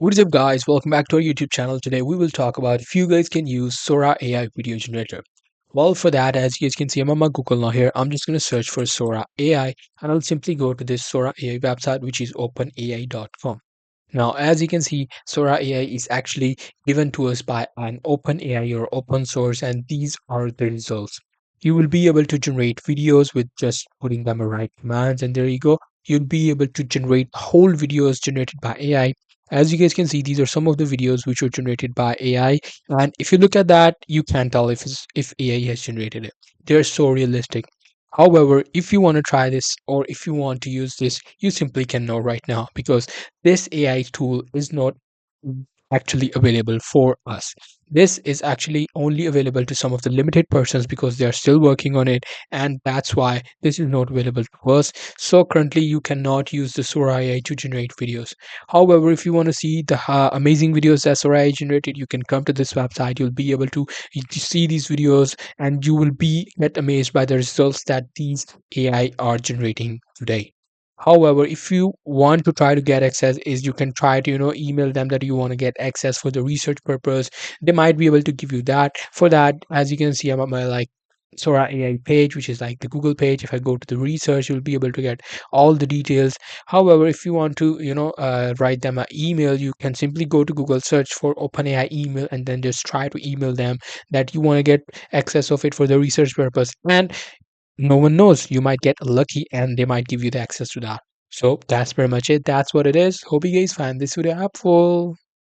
What is up, guys? Welcome back to our YouTube channel. Today we will talk about if you guys can use Sora AI video generator. Well, for that, as you guys can see, I'm on my Google now. Here I'm just going to search for Sora AI, and I'll simply go to this Sora AI website, which is openai.com. Now, as you can see, Sora AI is actually given to us by an open AI or open source, and these are the results. You will be able to generate videos with just putting them the right commands, and there you go. You'll be able to generate whole videos generated by AI. As you guys can see, these are some of the videos which were generated by AI, and if you look at that, you can tell if AI has generated it. They're so realistic. However, if you want to try this or if you want to use this, you simply cannot right now because this AI tool is not actually available for us. This is actually only available to some of the limited persons because they are still working on it, and that's why this is not available to us. So currently, you cannot use the Sora AI to generate videos. However, if you want to see the amazing videos that Sora AI generated, you can come to this website. You'll be able to see these videos, and you will be get amazed by the results that these AI are generating today. However, if you want to try to get access, is you can try to email them that you want to get access for the research purpose. They might be able to give you that. For that, as you can see, I'm at my Sora AI page, which is like the Google page. If I go to the research, you'll be able to get all the details. However, if you want to write them an email, you can simply go to Google, search for OpenAI email, and then just try to email them that you want to get access of it for the research purpose. And no one knows, you might get lucky and they might give you the access to that. So that's pretty much it. That's what it is. Hope you guys find this video helpful.